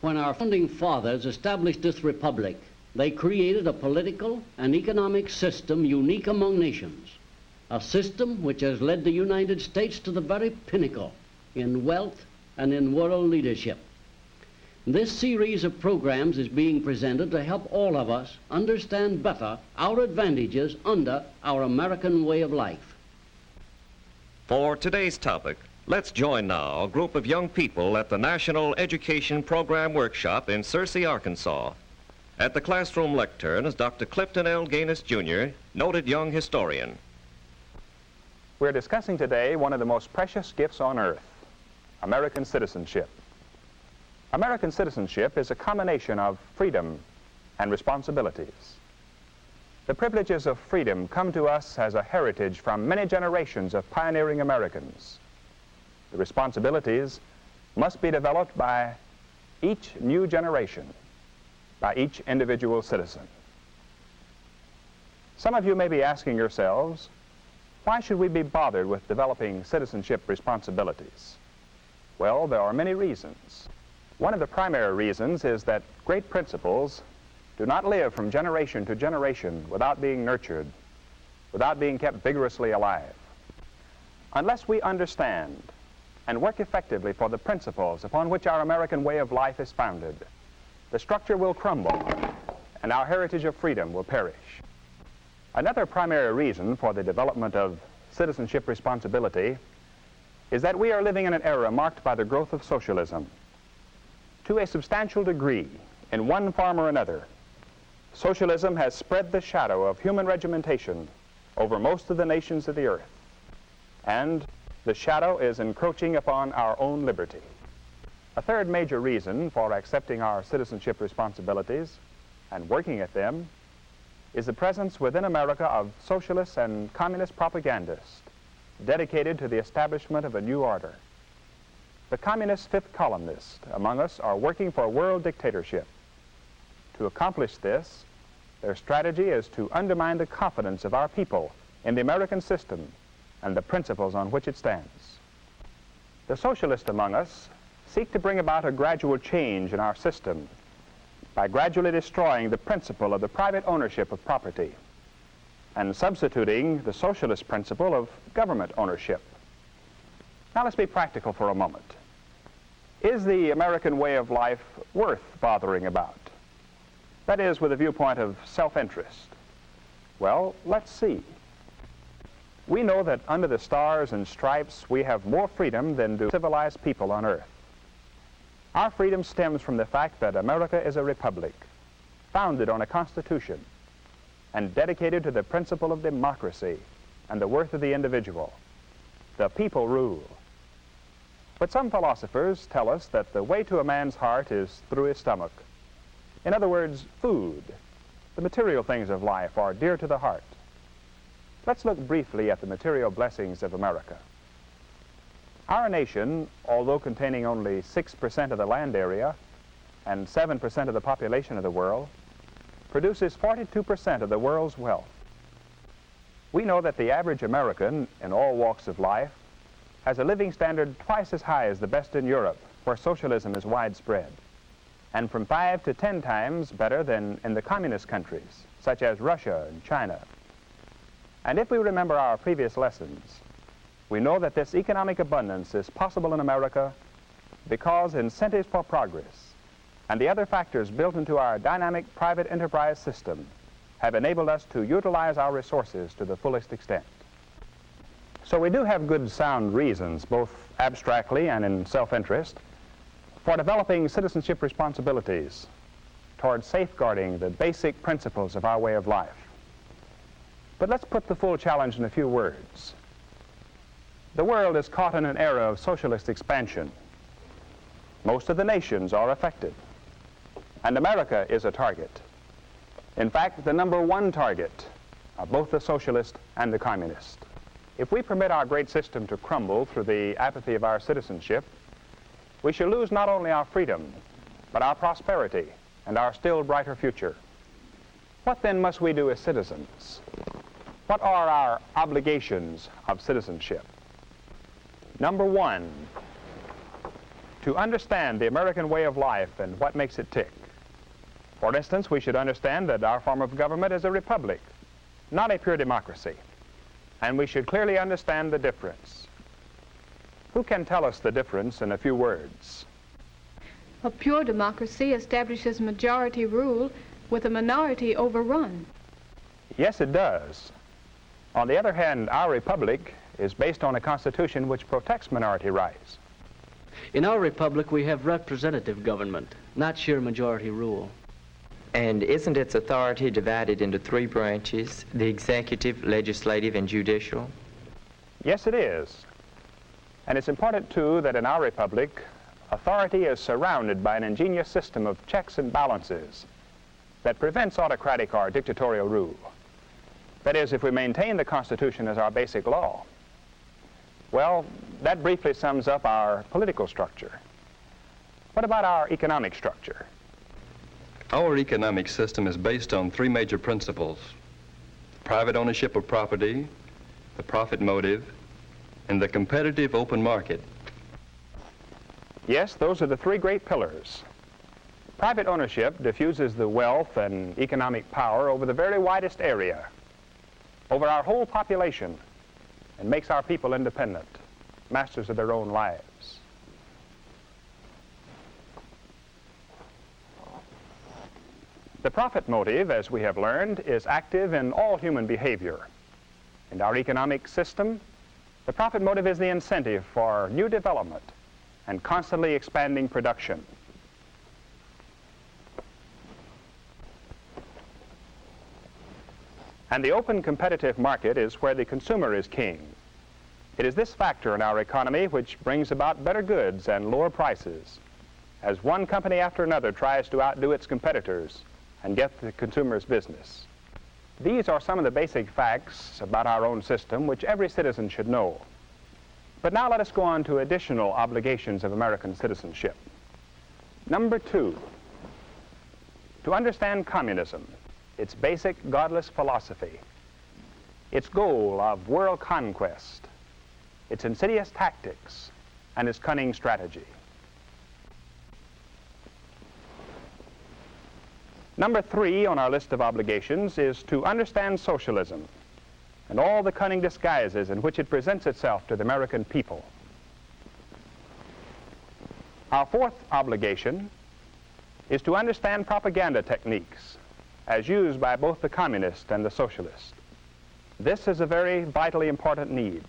When our founding fathers established this republic, they created a political and economic system unique among nations, a system which has led the United States to the very pinnacle in wealth and in world leadership. This series of programs is being presented to help all of us understand better our advantages under our American way of life. For today's topic, let's join now a group of young people at the National Education Program Workshop in Searcy, Arkansas. At the classroom lectern is Dr. Clifton L. Gaines, Jr., noted young historian. We're discussing today one of the most precious gifts on earth, American citizenship. American citizenship is a combination of freedom and responsibilities. The privileges of freedom come to us as a heritage from many generations of pioneering Americans. The responsibilities must be developed by each new generation, by each individual citizen. Some of you may be asking yourselves, why should we be bothered with developing citizenship responsibilities? Well, there are many reasons. One of the primary reasons is that great principles do not live from generation to generation without being nurtured, without being kept vigorously alive. Unless we understand and work effectively for the principles upon which our American way of life is founded, the structure will crumble and our heritage of freedom will perish. Another primary reason for the development of citizenship responsibility is that we are living in an era marked by the growth of socialism. To a substantial degree, in one form or another, socialism has spread the shadow of human regimentation over most of the nations of the earth, and the shadow is encroaching upon our own liberty. A third major reason for accepting our citizenship responsibilities and working at them is the presence within America of socialist and communist propagandists dedicated to the establishment of a new order. The communist fifth columnists among us are working for world dictatorship. To accomplish this, their strategy is to undermine the confidence of our people in the American system and the principles on which it stands. The socialists among us seek to bring about a gradual change in our system by gradually destroying the principle of the private ownership of property and substituting the socialist principle of government ownership. Now let's be practical for a moment. Is the American way of life worth bothering about? That is, with a viewpoint of self-interest. Well, let's see. We know that under the stars and stripes we have more freedom than do civilized people on earth. Our freedom stems from the fact that America is a republic, founded on a constitution, and dedicated to the principle of democracy and the worth of the individual. The people rule. But some philosophers tell us that the way to a man's heart is through his stomach. In other words, food, the material things of life, are dear to the heart. Let's look briefly at the material blessings of America. Our nation, although containing only 6% of the land area and 7% of the population of the world, produces 42% of the world's wealth. We know that the average American in all walks of life has a living standard twice as high as the best in Europe, where socialism is widespread, and from 5 to 10 times better than in the communist countries, such as Russia and China. And if we remember our previous lessons, we know that this economic abundance is possible in America because incentives for progress and the other factors built into our dynamic private enterprise system have enabled us to utilize our resources to the fullest extent. So we do have good sound reasons, both abstractly and in self-interest, for developing citizenship responsibilities towards safeguarding the basic principles of our way of life. But let's put the full challenge in a few words. The world is caught in an era of socialist expansion. Most of the nations are affected, and America is a target. In fact, the number one target of both the socialist and the communist. If we permit our great system to crumble through the apathy of our citizenship, we shall lose not only our freedom, but our prosperity and our still brighter future. What then must we do as citizens? What are our obligations of citizenship? Number one, to understand the American way of life and what makes it tick. For instance, we should understand that our form of government is a republic, not a pure democracy. And we should clearly understand the difference. Who can tell us the difference in a few words? A pure democracy establishes majority rule with a minority overrun. Yes, it does. On the other hand, our republic is based on a constitution which protects minority rights. In our republic, we have representative government, not sheer majority rule. And isn't its authority divided into three branches, the executive, legislative, and judicial? Yes, it is. And it's important, too, that in our republic, authority is surrounded by an ingenious system of checks and balances that prevents autocratic or dictatorial rule. That is, if we maintain the Constitution as our basic law. Well, that briefly sums up our political structure. What about our economic structure? Our economic system is based on three major principles: private ownership of property, the profit motive, and the competitive open market. Yes, those are the three great pillars. Private ownership diffuses the wealth and economic power over the very widest area, over our whole population, and makes our people independent, masters of their own lives. The profit motive, as we have learned, is active in all human behavior. In our economic system, the profit motive is the incentive for new development and constantly expanding production. And the open competitive market is where the consumer is king. It is this factor in our economy which brings about better goods and lower prices, as one company after another tries to outdo its competitors and get the consumer's business. These are some of the basic facts about our own system which every citizen should know. But now let us go on to additional obligations of American citizenship. Number 2, to understand communism, its basic godless philosophy, its goal of world conquest, its insidious tactics, and its cunning strategy. Number 3 on our list of obligations is to understand socialism and all the cunning disguises in which it presents itself to the American people. Our 4th obligation is to understand propaganda techniques as used by both the communist and the socialist. This is a very vitally important need.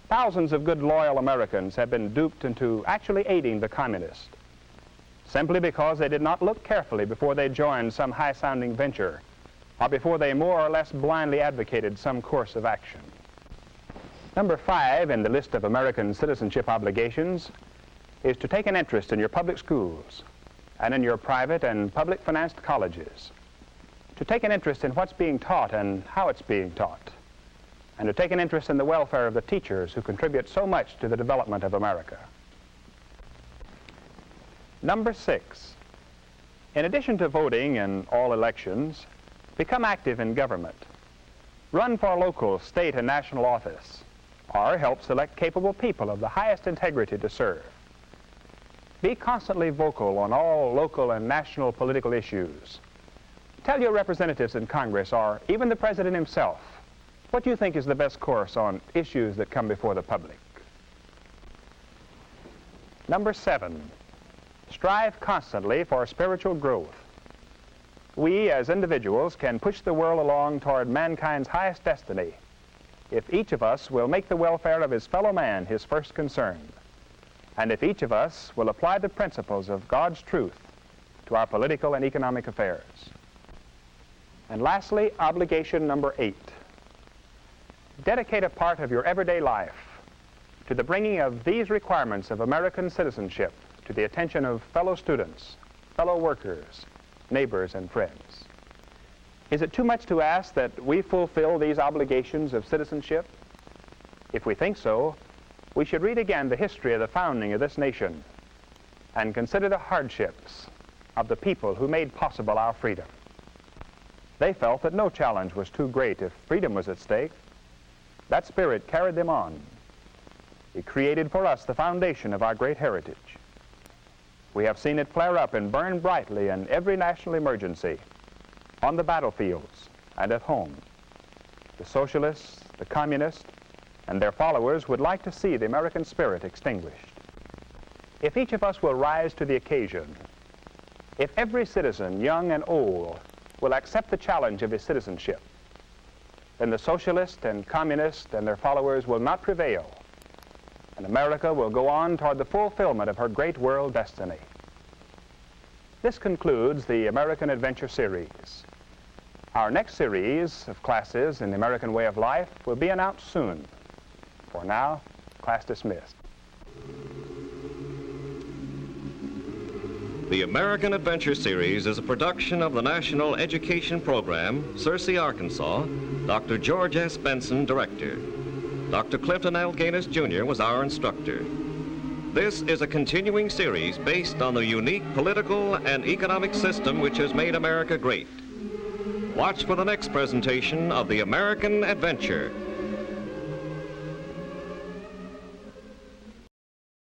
Thousands of good, loyal Americans have been duped into actually aiding the communist, simply because they did not look carefully before they joined some high-sounding venture, or before they more or less blindly advocated some course of action. Number 5 in the list of American citizenship obligations is to take an interest in your public schools and in your private and public-financed colleges, to take an interest in what's being taught and how it's being taught, and to take an interest in the welfare of the teachers who contribute so much to the development of America. Number 6, in addition to voting in all elections, become active in government. Run for local, state, and national office, or help select capable people of the highest integrity to serve. Be constantly vocal on all local and national political issues. Tell your representatives in Congress, or even the President himself, what you think is the best course on issues that come before the public. Number 7, strive constantly for spiritual growth. We, as individuals, can push the world along toward mankind's highest destiny if each of us will make the welfare of his fellow man his first concern, and if each of us will apply the principles of God's truth to our political and economic affairs. And lastly, obligation number 8. Dedicate a part of your everyday life to the bringing of these requirements of American citizenship to the attention of fellow students, fellow workers, neighbors, and friends. Is it too much to ask that we fulfill these obligations of citizenship? If we think so, we should read again the history of the founding of this nation and consider the hardships of the people who made possible our freedom. They felt that no challenge was too great if freedom was at stake. That spirit carried them on. It created for us the foundation of our great heritage. We have seen it flare up and burn brightly in every national emergency, on the battlefields and at home. The socialists, the communists, and their followers would like to see the American spirit extinguished. If each of us will rise to the occasion, if every citizen, young and old, will accept the challenge of his citizenship, then the socialists and communists and their followers will not prevail, and America will go on toward the fulfillment of her great world destiny. This concludes the American Adventure Series. Our next series of classes in the American way of life will be announced soon. For now, class dismissed. The American Adventure Series is a production of the National Education Program, Searcy, Arkansas. Dr. George S. Benson, director. Dr. Clifton L. Gaines, Jr. was our instructor. This is a continuing series based on the unique political and economic system which has made America great. Watch for the next presentation of the American Adventure.